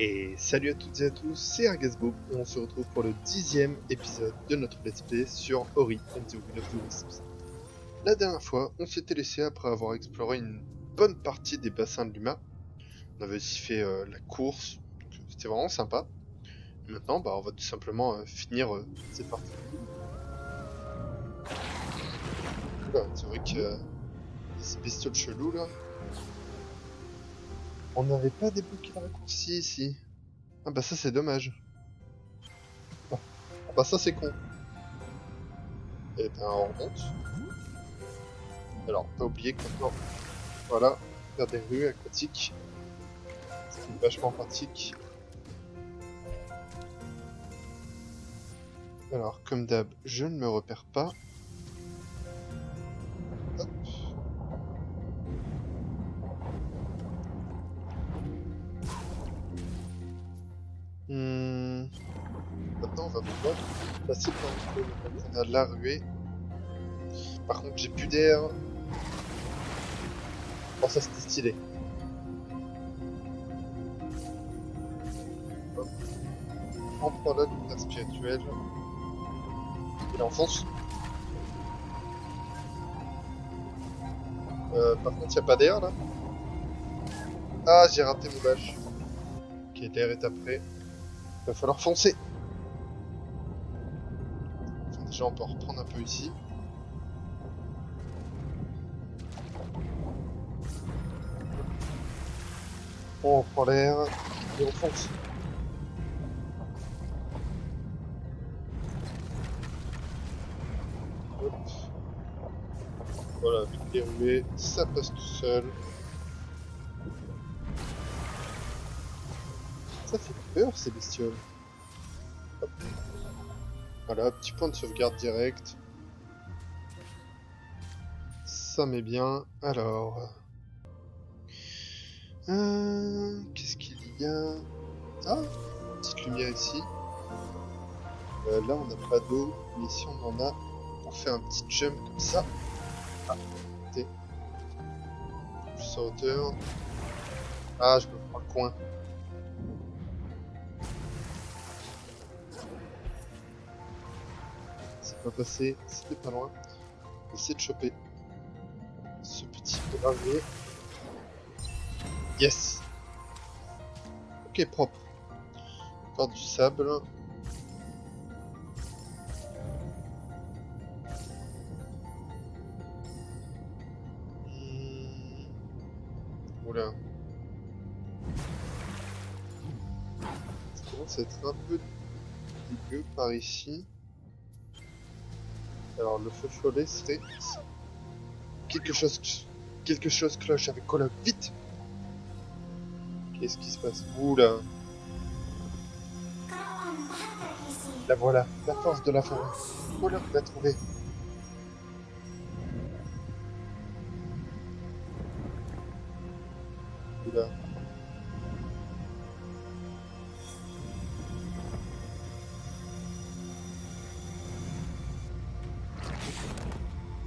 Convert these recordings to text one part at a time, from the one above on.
Et salut à toutes et à tous, c'est Argasbo et on se retrouve pour le 10e épisode de notre let's play sur Ori and the Will of the Wisps. La dernière fois, on s'était laissé après avoir exploré une bonne partie des bassins de l'Uma. On avait aussi fait la course, donc c'était vraiment sympa. Et maintenant, on va tout simplement finir cette partie. Oula, c'est vrai qu'il y a ces bestioles chelous là. On n'avait pas débloqué le raccourci ici. Ah bah ça c'est dommage. Ah bah ça c'est con. Et ben on remonte. Alors, pas oublier que maintenant, voilà, faire des rues aquatiques, ce qui est vachement pratique. Alors, comme d'hab, je ne me repère pas. Hop. Maintenant, on va pouvoir passer par le pôle. On a la ruée. Par contre, j'ai plus d'air. Oh, ça c'était stylé. Hop. On prend la lumière spirituelle. Et là, on fonce. Par contre, il n'y a pas d'air là. Ah, j'ai raté mon dash. Ok, l'air est après. Il va falloir foncer. Enfin, déjà, on peut reprendre un peu ici. On prend l'air et on fonce. Hop. Voilà, avec les ruées, ça passe tout seul. Ça fait peur ces bestioles. Hop. Voilà, petit point de sauvegarde direct. Ça met bien. Alors... qu'est-ce qu'il y a? Ah, petite lumière ici. Là, on n'a pas d'eau, mais ici on en a pour faire un petit jump comme ça. Ah, écoutez. Plus en hauteur. Ah, je me prends le coin. C'est pas passé, c'était pas loin. On va essayer de choper ce petit gravier. Yes! Ok, propre. Encore du sable. Oula. Ça commence à être un peu dégueu par ici. Alors le feu follet serait ici. Quelque chose cloche avec Cola. Vite! Qu'est-ce qui se passe? Oula. La voilà, la force de la forêt. Cola l'a trouvé. Oula.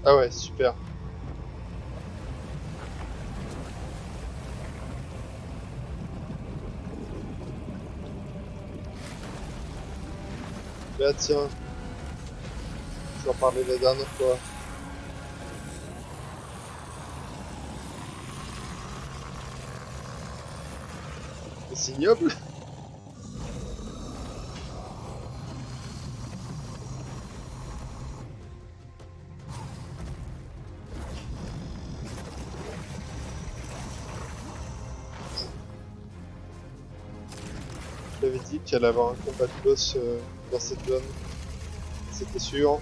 Ah ouais, super. Là tiens, je vais en parler la dernière fois. Mais c'est ignoble. J'avais dit qu'il allait avoir un combat de boss dans cette zone. C'était sûr.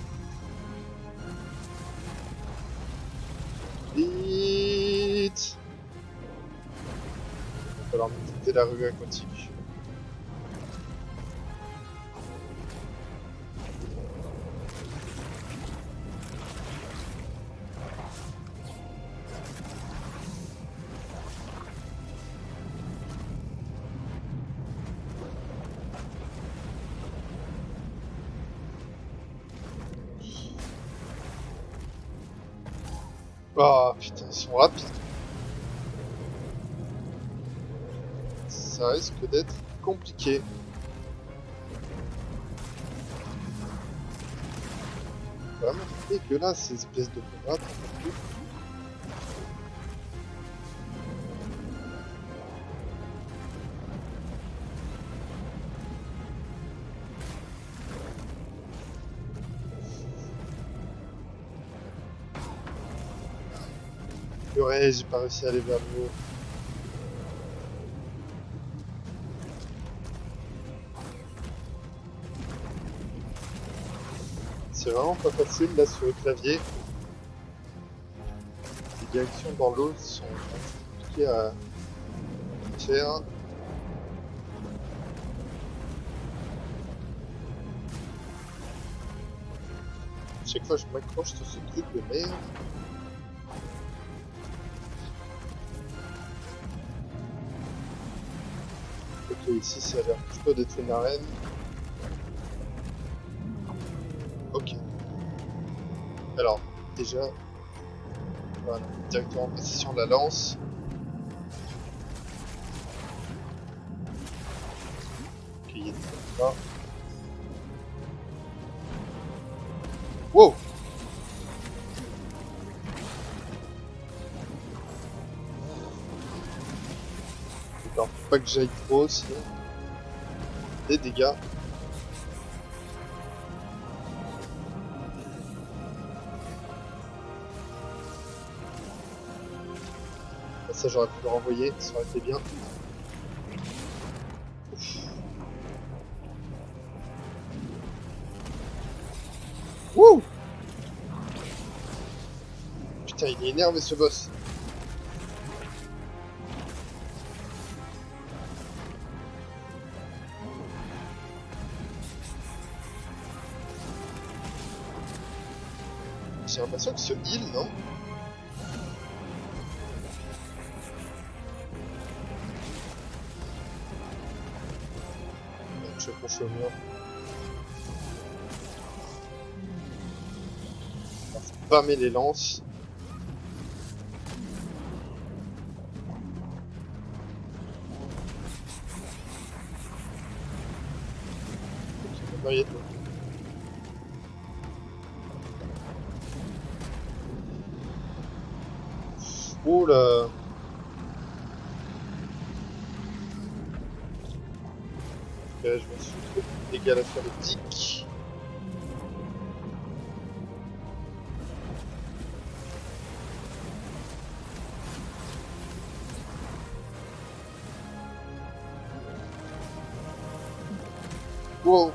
Vite! Il va falloir monter la rue aquatique. Ah putain, ils sont rapides. ça risque d'être compliqué. Vraiment dégueulasse ces espèces de pirates. Purée, j'ai pas réussi à aller vers le haut. C'est vraiment pas facile là sur le clavier. Les directions dans l'eau sont compliquées à faire. Chaque fois je m'accroche sur ce truc de merde. Ok, ici ça a l'air plutôt d'être une arène. Ok. Alors, déjà, voilà, directement passer sur la lance. Ok, il y a des trucs là. Wow! D'accord, faut pas que j'aille trop, sinon des dégâts. Ça j'aurais pu le renvoyer, ça aurait été bien. Ouf. Wouh! Putain, il est énervé ce boss. J'ai l'impression que ce heal, non? Je penche au mur. On va spammer les lances. Ok, maintenant il y a de l'eau. Oh là! Je me suis trop de dégâts à faire le tic. Wow!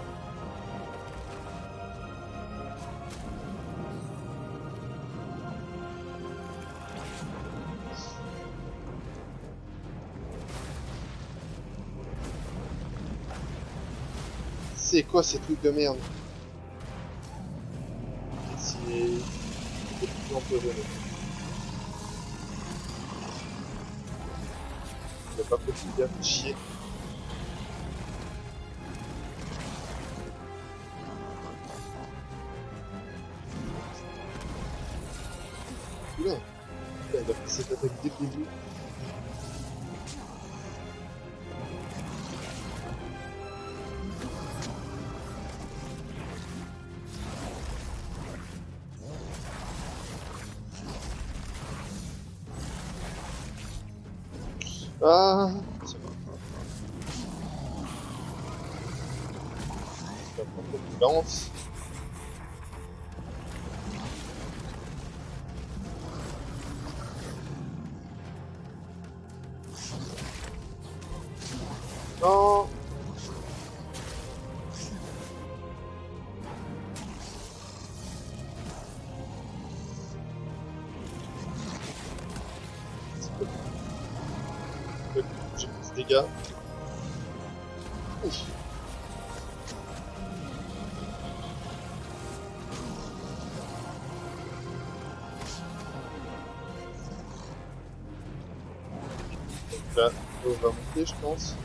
C'est quoi ces trucs de merde? C'est des plus empoisonnés. Il a pas petit gars, fait chier. Oula! Putain, il a fait cette attaque dès le début. Ah! C'est bon. Je vais prendre une lance. Non! J'ai plus de dégâts. Ouf. Donc là, on va monter, je pense.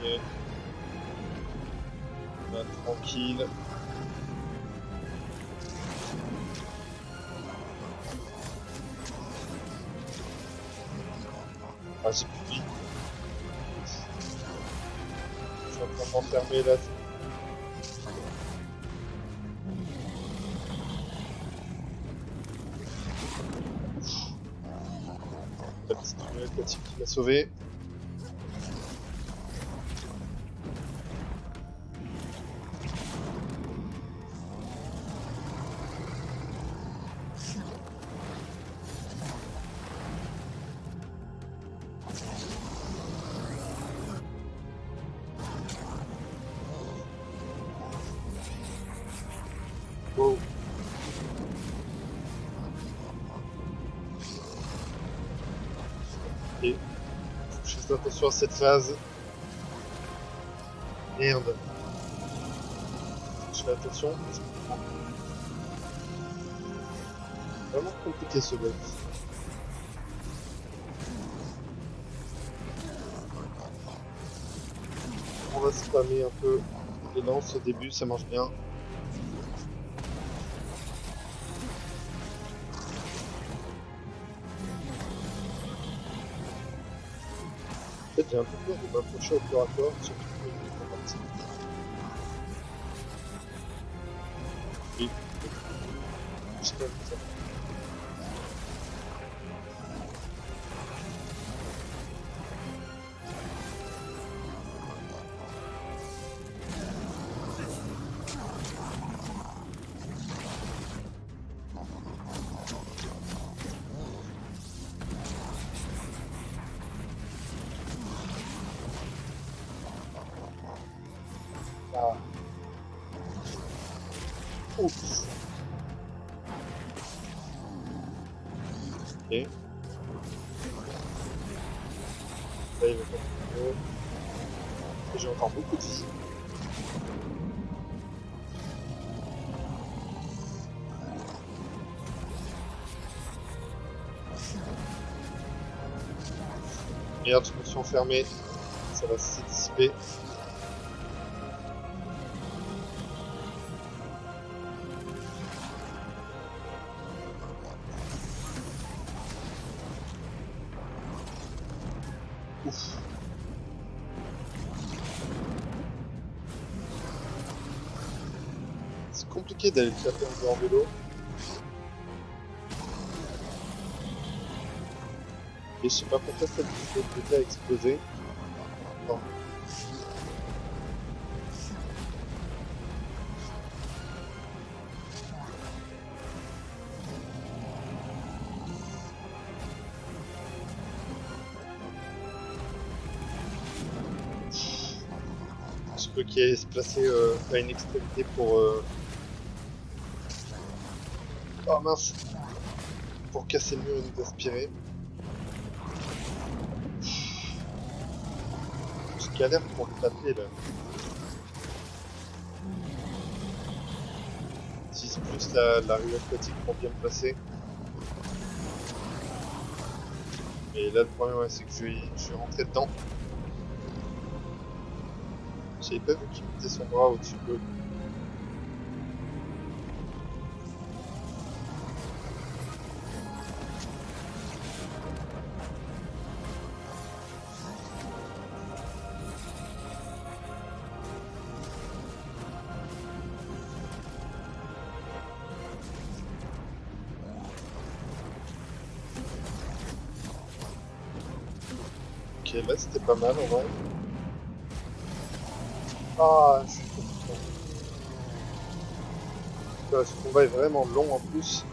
Et Tranquille. Ah, j'ai plus de vie. Je suis en train de m'enfermer là. La petite team qui m'a sauvé. Wow. Et faut que je fasse attention à cette phase. Merde. Je fais attention. Vraiment compliqué ce boss. On va spammer un peu les lances au début, ça marche bien. En fait, j'ai un peu peur de m'approcher au corps à corps, surtout que je suis parti. Oui, je sais pas ça. Ah. Oups. Ok. Là, il va continuer. Et j'ai encore beaucoup de vie. Merde, je me suis enfermé. Ça va se dissiper. Ouf. C'est compliqué d'aller le taper un peu en vélo. Et je sais pas pourquoi cette vidéo a explosé. Non. Je peux qu'il aille se placer à une extrémité pour... Oh mince. Pour casser le mur et nous aspirer. Je galère pour le taper là. 6 plus la rue aquatique pour bien me placer. Et là le problème ouais, c'est que je vais rentrer dedans. J'avais pas vu qu'il mettait son bras au-dessus de l'eau. Ok, là c'était pas mal en vrai. Ah, je suis trop content. Ce combat est vraiment long en plus.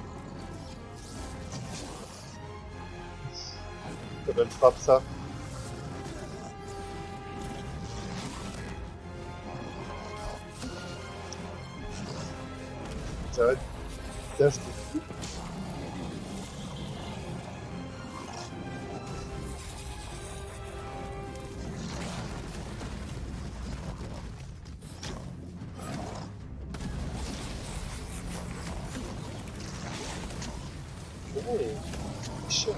Ça belle frappe ça. J'arrête. Putain, je t'ai fou. Ouais, c'est chiant.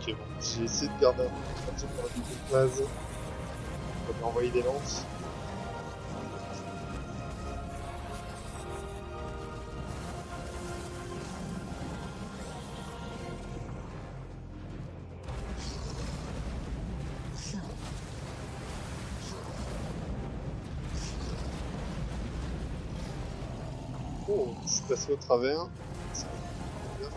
Ok, bon, j'ai essayé de garder un peu de traction pour la deuxième phase. On va lui envoyer des lances. Oh, je suis passé au travers. Ça va bien.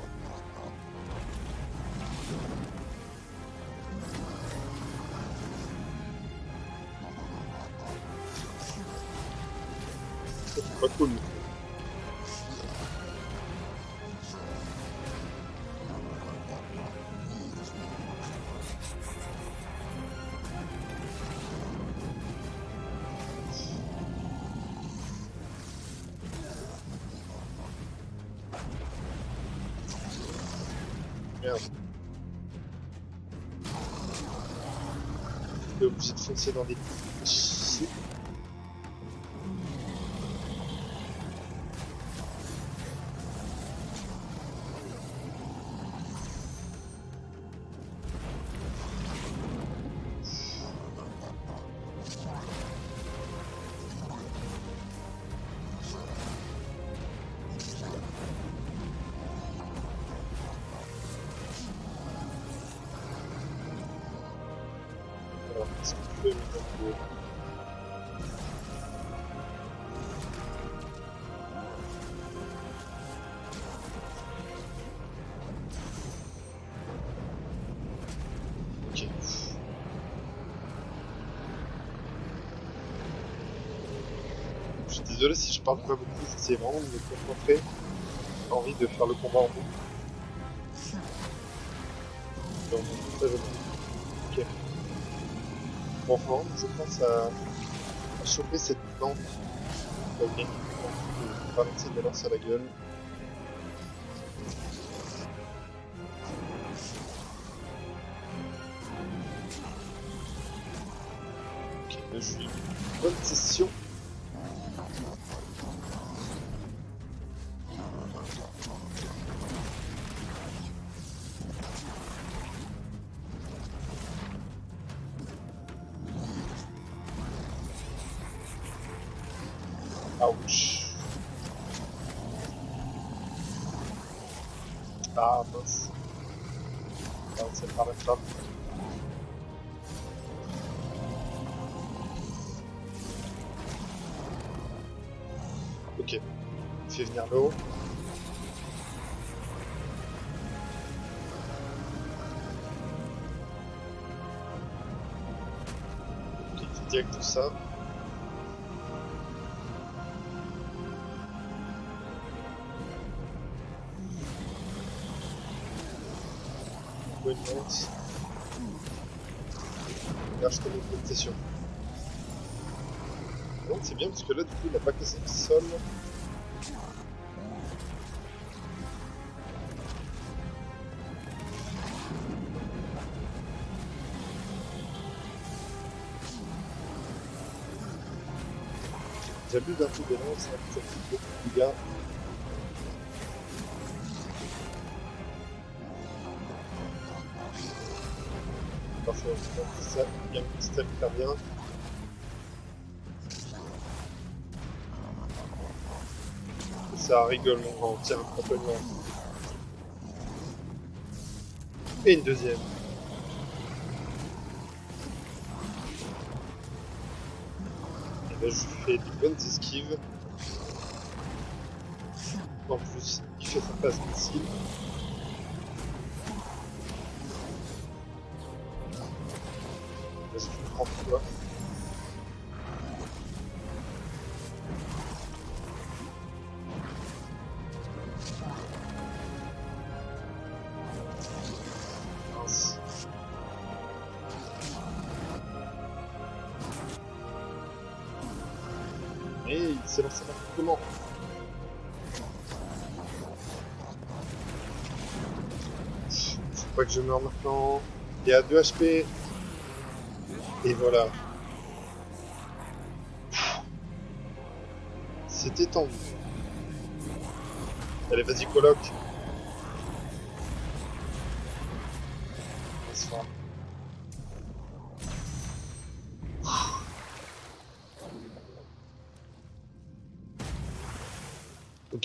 Ça, c'est pas cool. Merde. J'étais obligé de foncer dans des shit. Alors, qu'est-ce qu'on fait maintenant? Ok. Je suis désolé si je parle pas beaucoup, j'essaie vraiment de me concentrer. J'ai pas envie de faire le combat en boucle. Dans mon montage, ok. Bon, enfin, je pense à choper cette plante. Ok. On va lancer des lances à la gueule. Ok, là, je lui bonne session. Ouch. Ah mince. Ah, ça ne m'arrête pas. Ok. Il fait venir l'eau. Ok, il fait direct tout ça. Bonne lance. Là, je connais une bonne session. Donc c'est bien parce que là, du coup, il n'a pas cassé le sol. J'abuse un peu des lances, hein, ça fait beaucoup de dégâts. Parfois, ça, il y a un petit step hyper bien. Et ça rigole, on va en tirer complètement. Et une deuxième. Et là, je lui fais des bonnes esquives. En plus, il fait sa passe missile. Là, je lui prends quoi. Mince. Et il s'est lancé n'importe comment. Faut pas que je meure maintenant. Il est à 2 HP. Et voilà. C'était tendu. Allez, vas-y, coloc.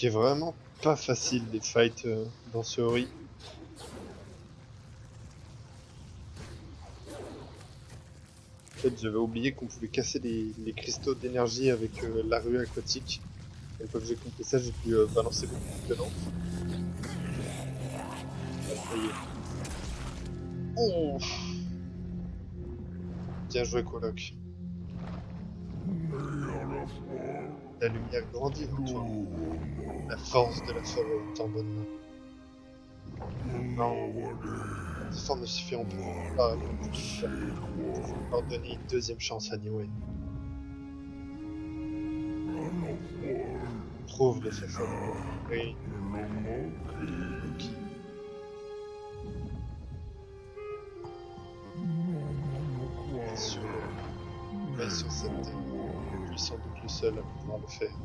Ok, vraiment pas facile les fights dans ce Ori. En fait, j'avais oublié qu'on pouvait casser les cristaux d'énergie avec la rue aquatique. Une fois que j'ai compris ça, j'ai pu balancer beaucoup plus de lance. Ah, ça y est. Oh, bien joué, coloc. La lumière grandit en toi. La force de la forêt est en bonne main. Non, ces efforts ne suffiront pas à accomplir tout ça. Il faut encore donner une deuxième chance à Niwen. Prouve-le sa force. Oui, ok. Bien sûr, veille sur cette terre. Je suis sans doute le seul à pouvoir le faire.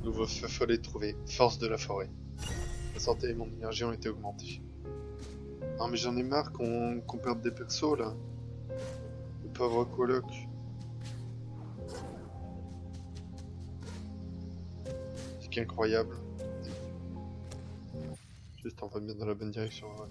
Nouveau feu follet trouvé, force de la forêt. Ma santé et mon énergie ont été augmentées. Non mais j'en ai marre qu'on perde des persos là. Le pauvre coloc. C'est qu'incroyable. Juste on va bien dans la bonne direction. Ouais.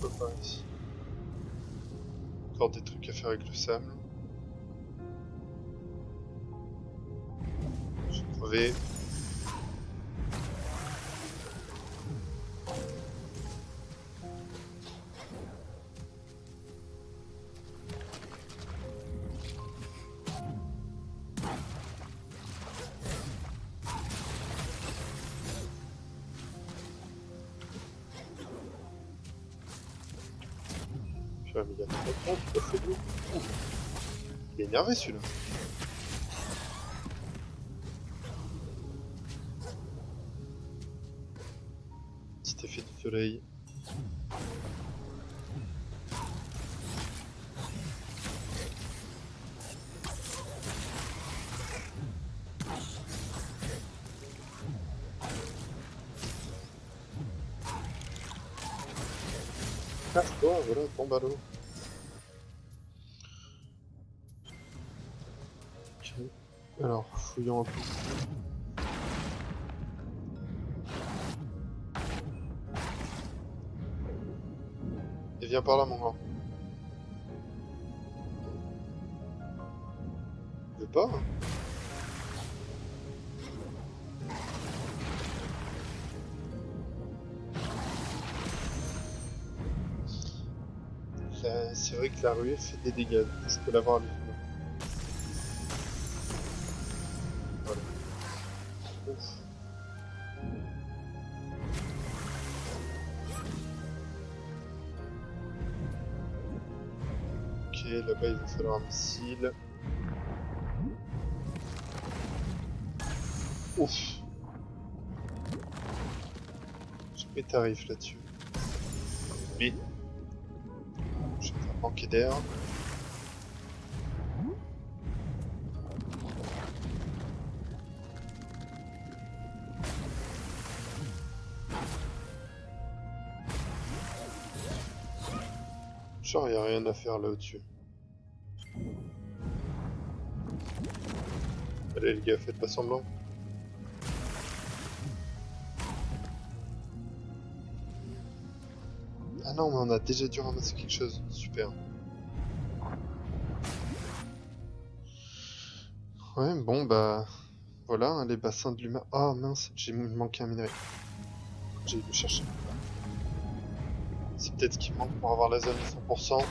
Pourquoi pas ici. Encore des trucs à faire avec le sable. J'ai crevé. Putain, mais il y a trop de monde, quoi, c'est beau. Il est énervé celui-là. Petit effet de soleil. Casse-toi, voilà, tombe à l'eau. Ok. Alors, fouillons un peu. Et viens par là, mon grand. Tu veux pas hein? C'est vrai que la ruée fait des dégâts, du coup je peux l'avoir à l'effet. Voilà. Ouf. Ok, là-bas il va falloir un missile. Ouf. J'ai mes tarifs là-dessus. Mais je vais manquer d'air. Genre, y a rien à faire là au-dessus. Allez les gars, faites pas semblant. Ah non, mais on a déjà dû ramasser quelque chose. Super. Ouais, bon bah... Voilà, hein, les bassins de l'humain. Ah mince, j'ai manqué un minerai. J'ai dû le chercher. C'est peut-être ce qui manque pour avoir la zone à 100%. Comme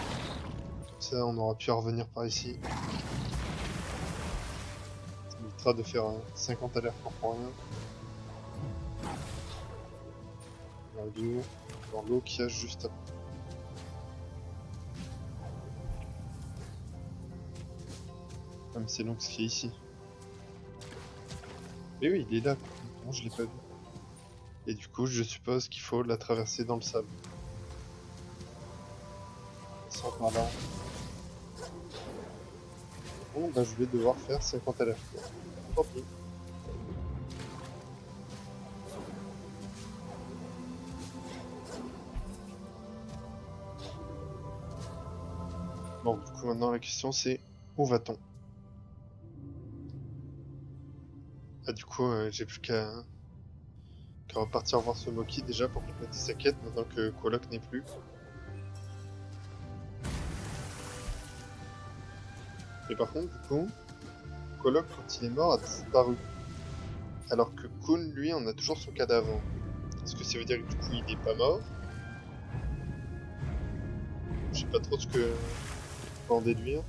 ça, on aura pu revenir par ici. Ça évitera de faire 50 allers-retours pour rien. Dans l'eau qu'il y a juste après. Même c'est long ce qui est ici. Mais oui, il est là. Non, je l'ai pas vu. Et du coup, je suppose qu'il faut la traverser dans le sable. Sans par là. Bon, bah je vais devoir faire 50 allers-retours. Tant pis. Bon, du coup, maintenant la question c'est où va-t-on? Ah, du coup, j'ai plus qu'à repartir voir ce Moki déjà pour compléter sa quête maintenant que Kolok n'est plus. Mais par contre, du coup, Kolok, quand il est mort, a disparu. Alors que Kun, lui, on a toujours son cadavre. Est-ce que ça veut dire que du coup, il n'est pas mort? Je sais pas trop ce que on peut en déduire.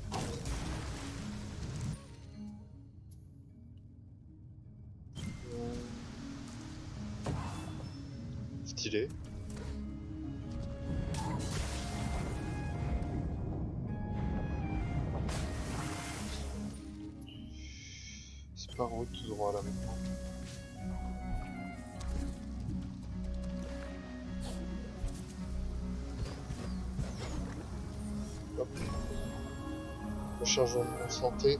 Stylé. C'est pas en route tout droit là maintenant. Hop. Rechargeons en santé.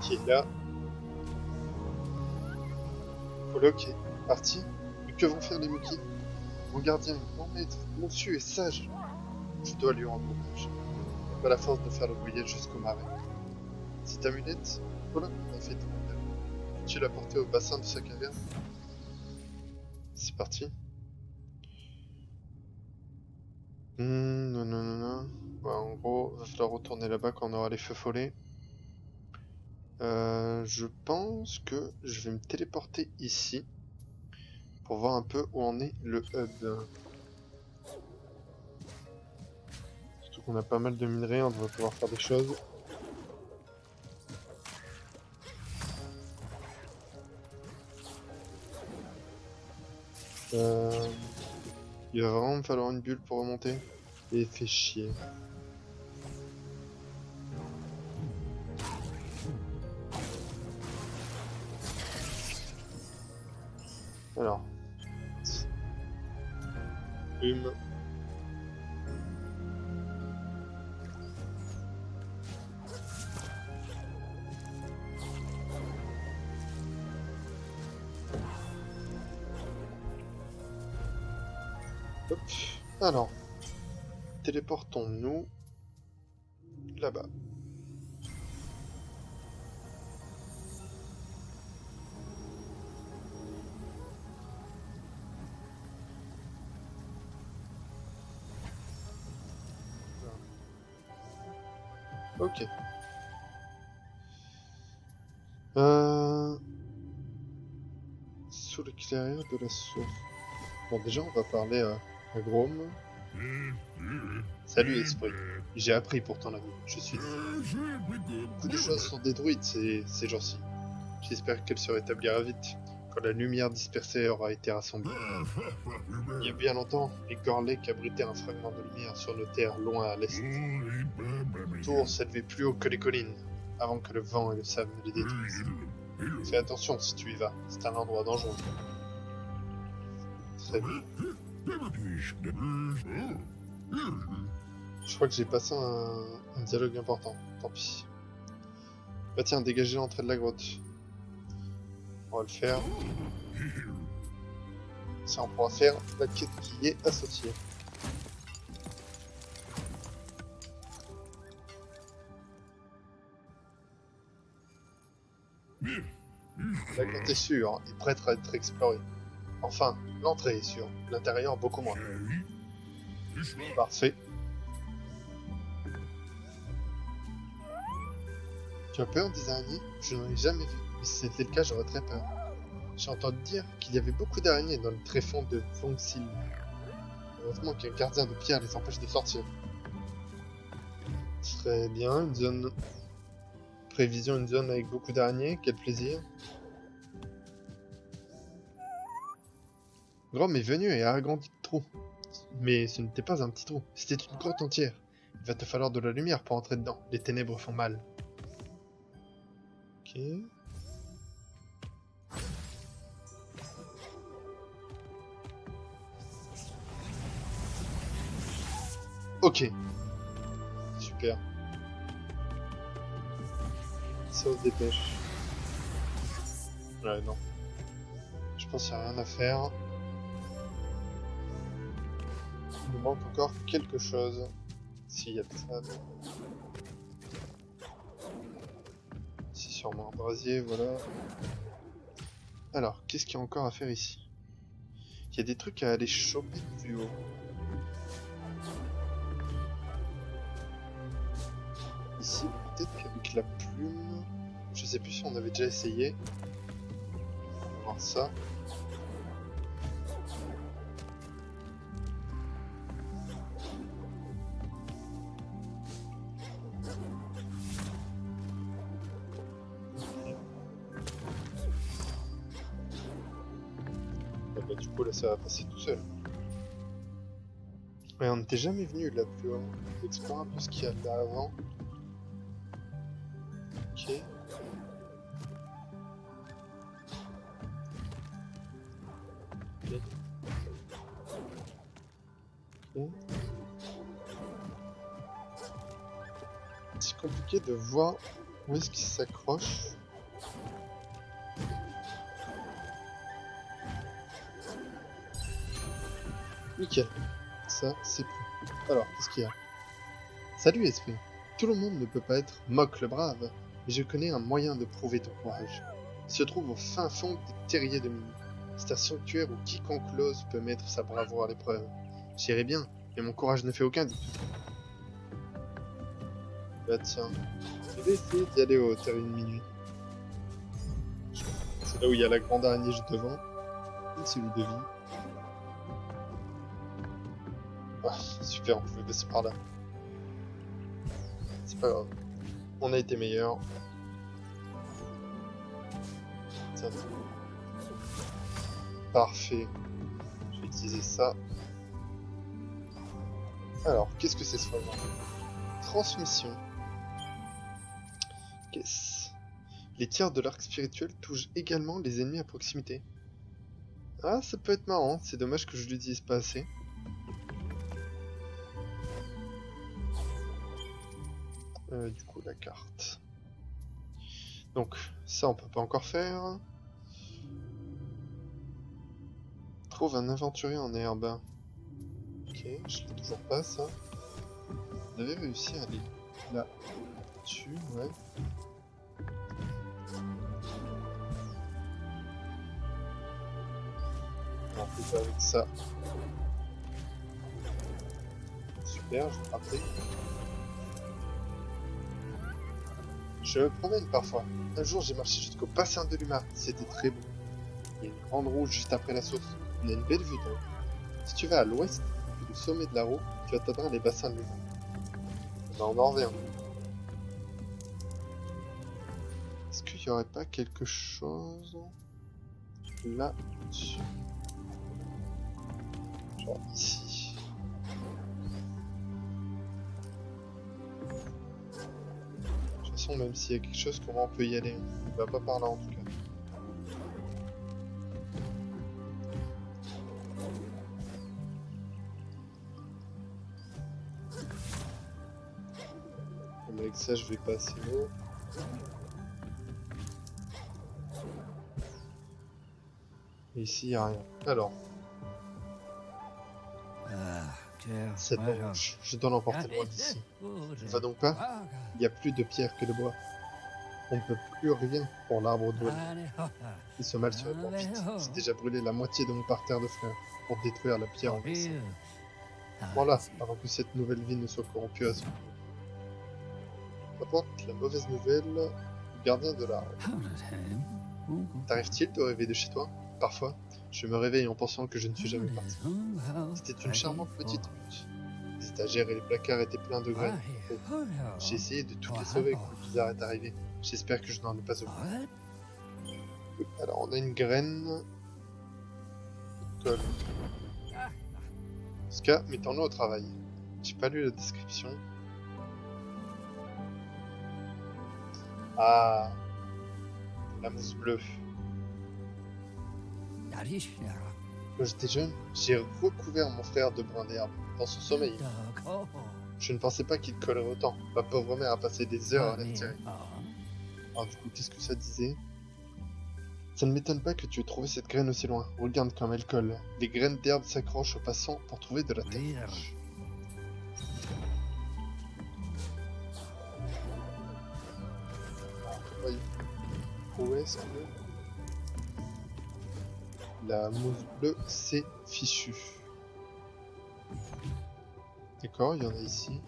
Qui est là. Kolok est parti. Mais que vont faire les Moki? Mon gardien, mon maître, mon monsieur est sage. Je dois lui rendre hommage. Il n'a pas la force de faire le voyage jusqu'au marais. Cette amulette, Kolok m'a fait ton honneur. Peux-tu la porter au bassin de sa caverne? C'est parti. Non, non, non, non. Ouais, en gros, va falloir retourner là-bas quand on aura les feux follets. Je pense que je vais me téléporter ici pour voir un peu où en est le hub. Surtout qu'on a pas mal de minerais, on devrait pouvoir faire des choses. Il va vraiment me falloir une bulle pour remonter. Et fait chier. Alors. Plume. Hop. Alors. Téléportons-nous là-bas. Ok. Sous l'éclaireur de la source. Bon, déjà, on va parler à Grom. Salut, esprit. J'ai appris pour ton ami. Je suis désolé. Beaucoup de choses sont détruites ces jours-ci. J'espère qu'elle se rétablira vite, quand la lumière dispersée aura été rassemblée. Il y a bien longtemps, les Gorlek abritaient un fragment de lumière sur nos terres loin à l'est. Le tour s'élevait plus haut que les collines, avant que le vent et le sable ne les détruisent. Fais attention si tu y vas, c'est un endroit dangereux. Très bien. Je crois que j'ai passé un dialogue important, tant pis. Bah tiens, dégagez l'entrée de la grotte. on va le faire. Ça, on pourra faire la quête qui est associée. La grotte est sûre et prête à être explorée. Enfin, l'entrée est sûre, l'intérieur beaucoup moins. Parfait. Tu as peur des araignées? Je n'en ai jamais vu, mais si c'était le cas, j'aurais très peur. J'ai entendu dire qu'il y avait beaucoup d'araignées dans le tréfonds de Vongsil. Heureusement qu'un gardien de pierre les empêche de sortir. Très bien, une zone... Prévision, une zone avec beaucoup d'araignées, quel plaisir. Grom est venu et a agrandi le trou. Mais ce n'était pas un petit trou, c'était une grotte entière. Il va te falloir de la lumière pour entrer dedans, les ténèbres font mal. Ok... Ok. Super. Ça se dépêche. Ouais, non. Je pense qu'il n'y a rien à faire. Il nous manque encore quelque chose. S'il y a de ça. C'est sûrement un brasier, voilà. Alors, qu'est-ce qu'il y a encore à faire ici? Il y a des trucs à aller choper plus haut. Ici, peut-être qu'avec la plume... Je sais plus si on avait déjà essayé. On va voir ça. Ah bah, du coup, là, ça va passer tout seul. Ouais, on n'était jamais venu là plus haut. On explore un peu ce qu'il y a là avant. Ok. Ok. C'est compliqué de voir où est-ce qu'il s'accroche. Nickel. Ça, c'est plus. Alors, qu'est-ce qu'il y a? Salut, esprit. Tout le monde ne peut pas être Mock le brave, mais je connais un moyen de prouver ton courage. Il se trouve au fin fond des terriers de mine. C'est un sanctuaire où quiconque l'ose peut mettre sa bravoure à l'épreuve. J'irai bien, mais mon courage ne fait aucun doute. Bah tiens, je vais essayer d'y aller au terrier de minuit. C'est là où il y a la grande araignée juste devant. Une cellule de vie. Ah, super, on pouvait passer par là. C'est pas grave. On a été meilleurs. Tiens. Parfait. Je vais utiliser ça. Alors, qu'est-ce que c'est ce fragment? Transmission. Qu'est-ce? Les tirs de l'arc spirituel touchent également les ennemis à proximité. Ah, ça peut être marrant. C'est dommage que je l'utilise pas assez. Du coup, la carte. Donc, ça, on peut pas encore faire. Trouve un aventurier en herbe. Ok, je l'ai toujours pas, ça. On avait réussi à aller là-dessus, ouais. On peut faire avec ça. Super, je l'ai raté. Je me promène parfois. Un jour, j'ai marché jusqu'au bassin de l'Uma. C'était très beau. Il y a une grande roue juste après la source. On a une belle vue d'eau. Si tu vas à l'ouest, depuis le sommet de la roue, tu atteindras les bassins de l'Uma. On en revient. Est-ce qu'il n'y aurait pas quelque chose là-dessus? Genre ici. De toute façon, même s'il y a quelque chose, comment on peut y aller? On va pas par là en tout cas. Comme avec ça, je vais pas assez haut. Et ici, il n'y a rien. Alors, cette branche, je dois l'emporter loin d'ici. Ça ne va donc pas? Il n'y a plus de pierre que de bois. On ne peut plus rien pour l'arbre d'Ouel. Et ce mal se répand vite. J'ai déjà brûlé la moitié de mon parterre de fleurs pour détruire la pierre envahissante. Voilà, avant que cette nouvelle vie ne soit corrompue à son tour. Apporte la mauvaise nouvelle au gardien de l'arbre. T'arrive-t-il de rêver de chez toi? Parfois, je me réveille en pensant que je ne suis jamais parti. C'était une charmante petite hutte. Les étagères et les placards étaient pleins de graines. J'ai essayé de toutes les sauver quand le blizzard est arrivé. J'espère que je n'en ai pas oublié. Alors, on a une graine. Colle. En tout cas, mettons-nous au travail. J'ai pas lu la description. Ah, la mousse bleue. Quand j'étais jeune, j'ai recouvert mon frère de brins d'herbe dans son sommeil. Je ne pensais pas qu'il collerait autant. Ma pauvre mère a passé des heures à la retirer. Alors du coup, qu'est-ce que ça disait? Ça ne m'étonne pas que tu aies trouvé cette graine aussi loin. Regarde comme elle colle. Les graines d'herbe s'accrochent aux passants pour trouver de la terre fraîche. Voyons. Où est-ce que... La mousse bleue, c'est fichu. D'accord, il y en a ici.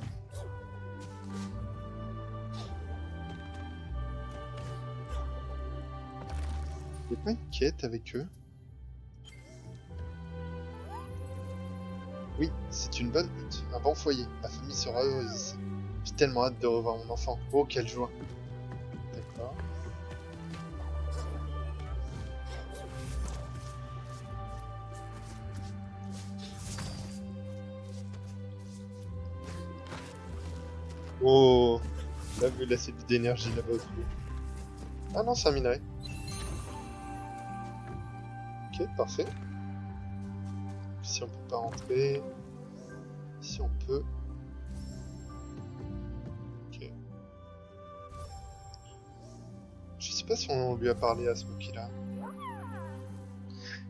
Il n'y a pas une quête avec eux? Oui, c'est une bonne hutte, un bon foyer. La famille sera heureuse ici. J'ai tellement hâte de revoir mon enfant. Oh, quelle joie! D'accord. Oh, là, vu la cellule d'énergie là-bas au bout. Ah non, c'est un minerai. Ok, parfait. Ici, on peut pas rentrer. Ici, on peut. Ok. Je sais pas si on lui a parlé à ce Moki là.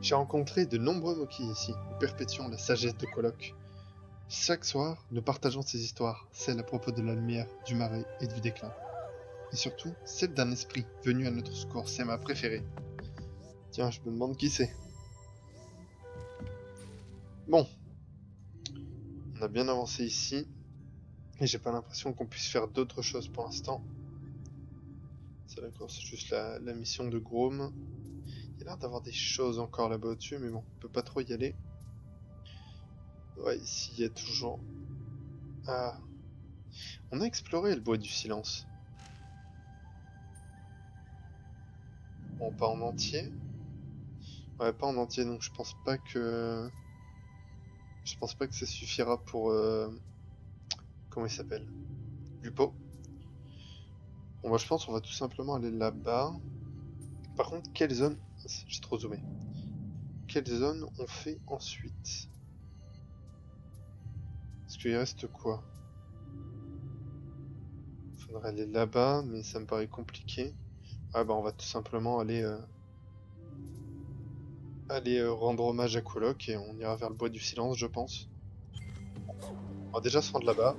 J'ai rencontré de nombreux Moki ici. Nous perpétuons la sagesse de Kolok. Chaque soir, nous partageons ces histoires, celles à propos de la lumière, du marais et du déclin. Et surtout, celle d'un esprit venu à notre secours, c'est ma préférée. Tiens, je me demande qui c'est. Bon, on a bien avancé ici, et j'ai pas l'impression qu'on puisse faire d'autres choses pour l'instant. C'est d'accord, c'est juste la mission de Grom. Il y a l'air d'avoir des choses encore là-bas au-dessus, mais bon, on peut pas trop y aller. Ouais, ici il y a toujours... Ah, on a exploré le bois du silence. Bon, pas en entier. Ouais, pas en entier, donc je pense pas que... Je pense pas que ça suffira pour... Comment il s'appelle? Lupo. Bon bah je pense qu'on va tout simplement aller là-bas. Par contre, quelle zone... J'ai trop zoomé. Quelle zone on fait ensuite? Parce qu'il reste quoi? Faudrait aller là-bas, mais ça me paraît compliqué. Ah bah on va tout simplement aller rendre hommage à Kolok et on ira vers le bois du silence, je pense. On va déjà se rendre là-bas.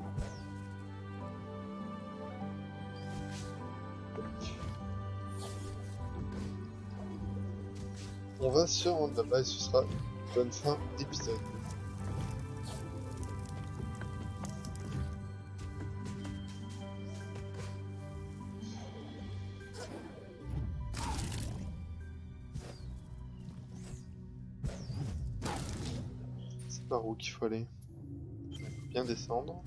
On va se rendre là-bas et ce sera une bonne fin d'épisode. C'est par où qu'il faut aller? Bien descendre.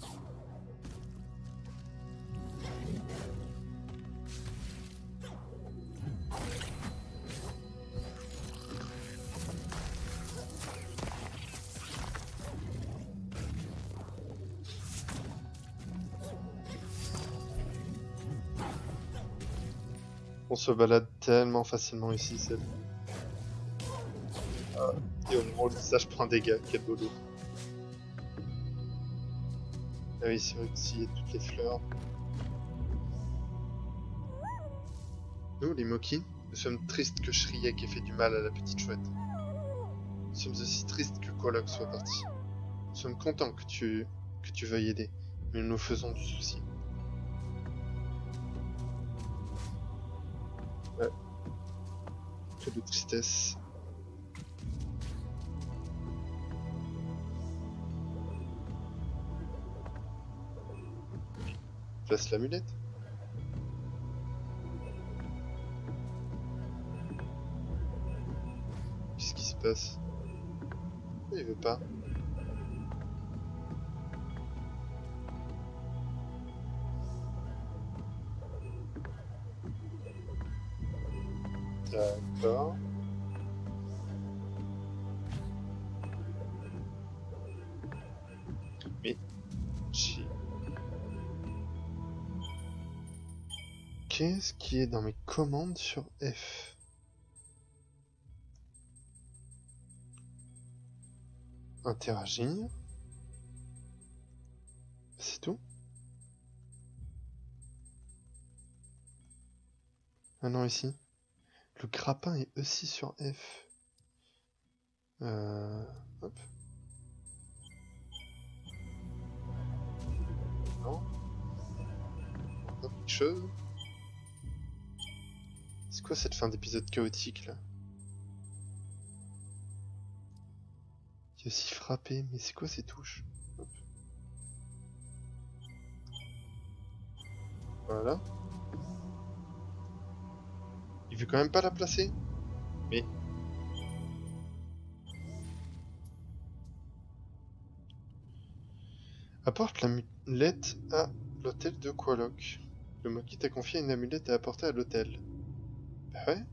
On se balade tellement facilement ici, c'est... Ah, et au moment où le visage prend des dégâts, quel boulot. Ah oui, c'est vrai que s'il y a toutes les fleurs. Nous, les Moki, nous sommes tristes que Shriek ait fait du mal à la petite chouette. Nous sommes aussi tristes que Quolox soit parti. Nous sommes contents que tu veuilles aider, mais nous nous faisons du souci. Ouais. Que de tristesse. Place l'amulette. Qu'est-ce qui se passe? Il veut pas. D'accord. Mais qu'est-ce qui est dans mes commandes sur F? Interagir. C'est tout? Ah non, ici. Le grappin est aussi sur F. Hop. Non. Pas quelque chose. C'est quoi cette fin d'épisode chaotique là? Il y a aussi frappé, mais c'est quoi ces touches? Hop. Voilà. Il veut quand même pas la placer? Mais... apporte l'amulette à l'hôtel de Quolox. Le Moki t'a confié une amulette à apporter à l'hôtel. Bah ouais.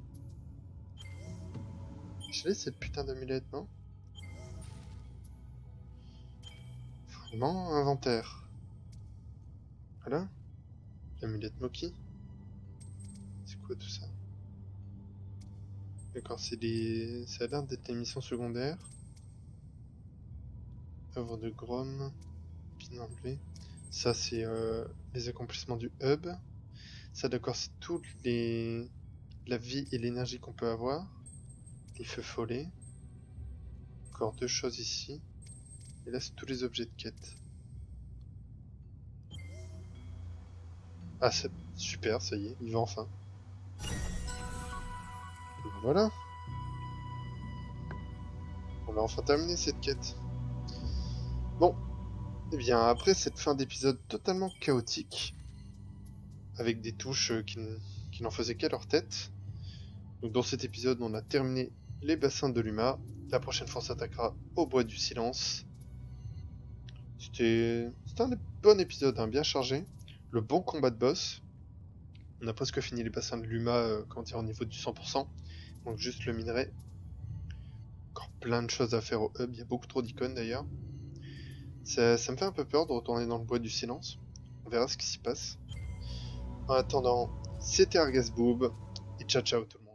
Je l'ai cette putain d'amulette, non? Vraiment, inventaire. Voilà. L'amulette Moki. C'est quoi tout ça? D'accord, c'est des... ça a l'air d'être des missions secondaires. Œuvre de Grom. Pin enlevé. Ça, c'est les accomplissements du hub. Ça, d'accord, c'est toutes les... la vie et l'énergie qu'on peut avoir. Les feux follets. Encore deux choses ici. Et là, c'est tous les objets de quête. Ah, c'est super, ça y est, il va enfin. Et voilà. On a enfin terminé cette quête. Bon. Et bien, après cette fin d'épisode totalement chaotique, avec des touches qui n'en faisaient qu'à leur tête, donc dans cet épisode, on a terminé les bassins de Luma. La prochaine fois, on s'attaquera au bois du silence. C'était un bon épisode, hein, bien chargé. Le bon combat de boss. On a presque fini les bassins de Luma, quand on est au niveau du 100%. Donc juste le minerai. Encore plein de choses à faire au hub, il y a beaucoup trop d'icônes d'ailleurs. Ça me fait un peu peur de retourner dans le bois du silence. On verra ce qui s'y passe. En attendant, c'était Argasboob, et ciao ciao tout le monde.